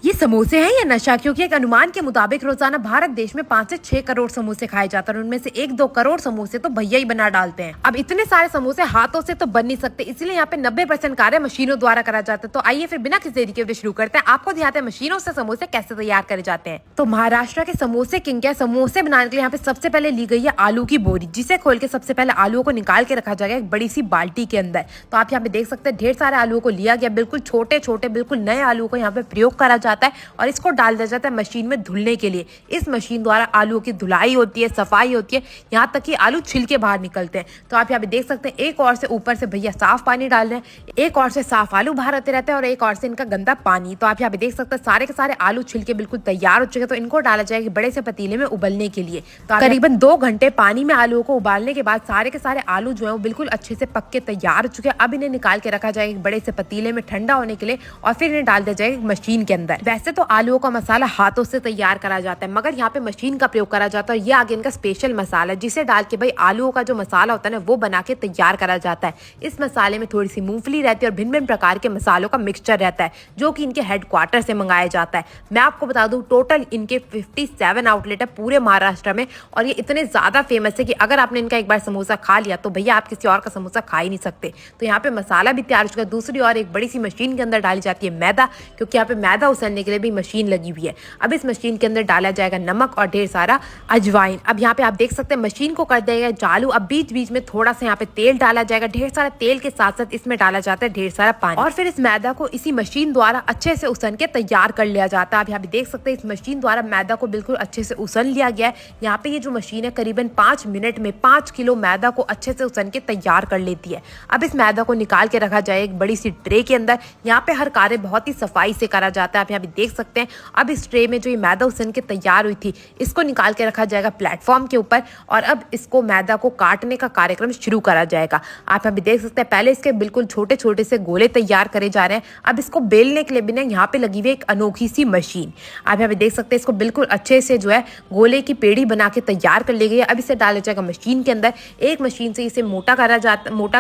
ये समोसे हैं या नशा? क्योंकि एक अनुमान के मुताबिक रोजाना भारत देश में 5 से 6 करोड़ समोसे खाए जाते हैं और उनमें से 1-2 करोड़ समोसे तो भैया ही बना डालते हैं। अब इतने सारे समोसे हाथों से तो बन नहीं सकते, इसलिए यहाँ पे 90% कार्य मशीनों द्वारा करा जाता है। तो आइए फिर बिना किसी देरी के शुरू करते हैं। आपको दिखाते हैं मशीनों से समोसे कैसे तैयार करे जाते हैं। तो महाराष्ट्र के समोसे किंग क्या समोसे बनाने के लिए यहाँ पे सबसे पहले ली गई है आलू की बोरी, जिसे खोल के सबसे पहले आलूओं को निकाल के रखा जाएगा एक बड़ी सी बाल्टी के अंदर। तो आप यहाँ पे देख सकते हैं ढेर सारे आलूओं को लिया गया, बिल्कुल छोटे छोटे बिल्कुल नए आलू को यहाँ पे प्रयोग करा जाता है और इसको डाल दिया जाता है मशीन में धुलने के लिए। इस मशीन द्वारा आलू की धुलाई होती है, सफाई होती है, यहाँ तक कि आलू छिलके बाहर निकलते हैं। तो आप यहाँ पे देख सकते हैं एक और से ऊपर से भैया साफ पानी डाल रहे हैं, एक और से साफ आलू बाहर आते रहते हैं और एक और से इनका गंदा पानी। तो आप यहाँ पे देख सकते हैं सारे के सारे आलू छिलके बिल्कुल तैयार हो चुके हैं। तो इनको डाला जाएगा बड़े से पतीले में उबलने के लिए। तो करीबन 2 घंटे पानी में आलू को उबालने के बाद सारे के सारे आलू जो है वो बिल्कुल अच्छे से पक के तैयार हो चुके हैं। अब इन्हें निकाल के रखा जाएगा बड़े से पतीले में ठंडा होने के लिए और फिर इन्हें डाल दिया जाएगा मशीन के अंदर। वैसे तो आलूओं का मसाला हाथों से तैयार करा जाता है, मगर यहाँ पे मशीन का प्रयोग करा जाता है। ये आगे इनका स्पेशल मसाला, जिसे डाल के भाई आलूओं का जो मसाला होता है ना वो बना के तैयार करा जाता है। इस मसाले में थोड़ी सी मूंगफली रहती है और भिन्न भिन्न प्रकार के मसालों का मिक्सचर रहता है, जो कि इनके हेडक्वार्टर से मंगाया जाता है। मैं आपको बता दूं टोटल इनके 57 आउटलेट है पूरे महाराष्ट्र में और ये इतने ज्यादा फेमस है कि अगर आपने इनका एक बार समोसा खा लिया तो भैया आप किसी और का समोसा खा ही नहीं सकते। तो यहाँ पे मसाला भी तैयार हो चुका है। दूसरी और एक बड़ी सी मशीन के अंदर डाली जाती है मैदा, क्योंकि यहाँ पे मैदा उछलने के लिए भी मशीन लगी हुई है। अब इस मशीन के अंदर डाला जाएगा नमक और ढेर सारा अजवाइन। अब यहाँ पे आप देख सकते हैं मशीन को कर देगा चालू। अब बीच बीच में थोड़ा सा यहाँ पे तेल डाला जाएगा, ढेर सारा तेल के साथ साथ इसमें डाला जाता है ढेर सारा पानी और फिर इस मैदा को इसी मशीन द्वारा अच्छे से उसन के तैयार कर लिया जाता है। आप यहाँ पे देख सकते हैं इस मशीन द्वारा मैदा को बिल्कुल अच्छे से उसन लिया गया है। यहाँ पे ये जो मशीन है करीबन 5 मिनट में 5 किलो मैदा को अच्छे से उसन के तैयार कर लेती है। अब इस मैदा को निकाल के रखा जाए एक बड़ी सी ट्रे के अंदर। यहाँ पे हर कार्य बहुत ही सफाई से करा जाता है। आप यहाँ पे देख सकते हैं अब इस ट्रे में जो ये मैदा उसन के तैयार हुई थी इसको निकाल के रखा जाएगा प्लेटफॉर्म के ऊपर और अब इसको मैदा को काटने का कार्यक्रम शुरू करा जाएगा। आप यहाँ पे देख सकते हैं पहले इसके बिल्कुल छोटे छोटे से गोले तैयार करे जा रहे हैं। अब इसको बेलने के लिए भी ना यहाँ पे लगी हुई एक अनोखी सी मशीन। आप यहाँ पे देख सकते हैं इसको बिल्कुल अच्छे से जो है गोले की पेड़ी बना के तैयार कर ली गई है। अब इसे डाला जाएगा मशीन के अंदर। एक मशीन से इसे मोटा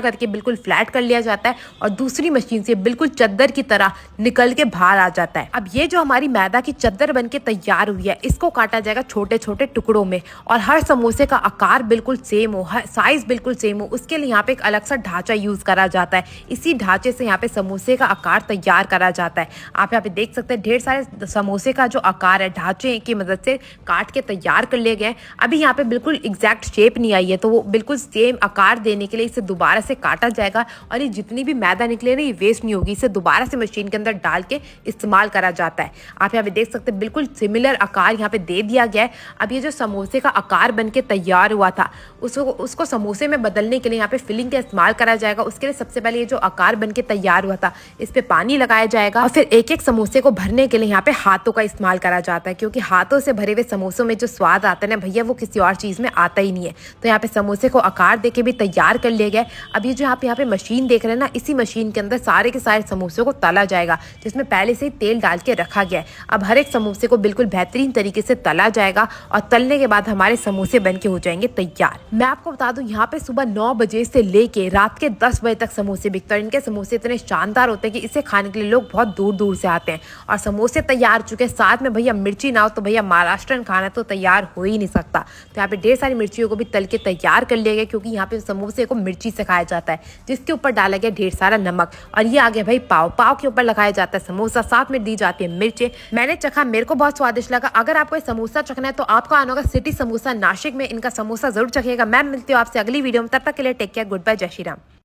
करके बिल्कुल फ्लैट कर लिया जाता है और दूसरी मशीन से बिल्कुल चद्दर की तरह निकल के बाहर आ जाता है। अब ये जो हमारी मैदा की चद्दर बन के तैयार हुई है इसको काटा जाएगा छोटे छोटे टुकड़ों में और हर समोसे का आकार बिल्कुल सेम हो, हर साइज बिल्कुल सेम हो, उसके लिए यहाँ पे एक अलग सा ढांचा यूज करा जाता है। इसी ढांचे से यहाँ पे समोसे का आकार तैयार करा जाता है। आप यहाँ पे देख सकते हैं ढेर सारे समोसे का जो आकार है ढांचे की मदद से काट के तैयार कर लिए गए। अभी यहाँ पे बिल्कुल एग्जैक्ट शेप नहीं आई है, तो वो बिल्कुल सेम आकार देने के लिए इसे दोबारा से काटा जाएगा और ये जितनी भी मैदा निकले ना ये वेस्ट नहीं होगी, इसे दोबारा से मशीन के अंदर डाल के इस्तेमाल करा जाता है। आप यहाँ पे देख सकते हैं बिल्कुल सिमिलर आकार यहाँ पे दे दिया गया है। अब ये जो समोसे का आकार बन के तैयार हुआ था उसको समोसे में बदलने के लिए यहाँ पे फिलिंग का इस्तेमाल करा जाएगा। उसके लिए सबसे पहले ये जो आकार बन के तैयार हुआ था इस पे पानी लगाया जाएगा और फिर एक एक समोसे को भरने के लिए यहाँ पे हाथों का इस्तेमाल करा जाता है, क्योंकि हाथों से भरे हुए समोसों में जो स्वाद आता है ना भैया वो किसी और चीज में आता ही नहीं है। तो यहाँ पे समोसे को आकार दे के भी तैयार कर लिया गया। अब ये जो यहाँ पे मशीन देख रहे हैं ना, इसी मशीन के अंदर सारे के सारे समोसे को तला जाएगा, जिसमें पहले से ही तेल डाल के रखा गया है। अब हर एक समोसे को बिल्कुल बेहतरीन तरीके से तला जाएगा और तलने के बाद हमारे समोसे बन के हो जाएंगे तैयार। मैं आपको बता दूं यहाँ पे सुबह 9 बजे से लेके रात के 10 बजे तक समोसे बिकते हैं। इनके समोसे इतने शानदार होते हैं कि इसे खाने के लिए लोग बहुत दूर दूर से आते हैं और समोसे तैयार चुके हैं। साथ में भैया मिर्ची ना हो तो भैया महाराष्ट्रन खाना तो तैयार हो ही नहीं सकता। तो यहाँ पे ढेर सारी मिर्चियों को भी तल के तैयार कर लिया गया, क्योंकि यहाँ पे समोसे को मिर्ची से खाया जाता है, जिसके ऊपर डाला गया ढेर सारा नमक। और ये आ गया भाई पाव के ऊपर लगाया जाता है समोसा, साथ में दी जाती है मिर्चें। मैंने चखा, मेरे को बहुत स्वादिष्ट लगा। अगर आपको समोसा चखना है तो आपको आना होगा सिटी समोसा नासिक में। इनका समोसा जरूर चखिएगा। मैं मिलती हूँ आपसे अगली वीडियो में, तब तक के लिए टेक केयर, गुड बाय, जय श्री राम।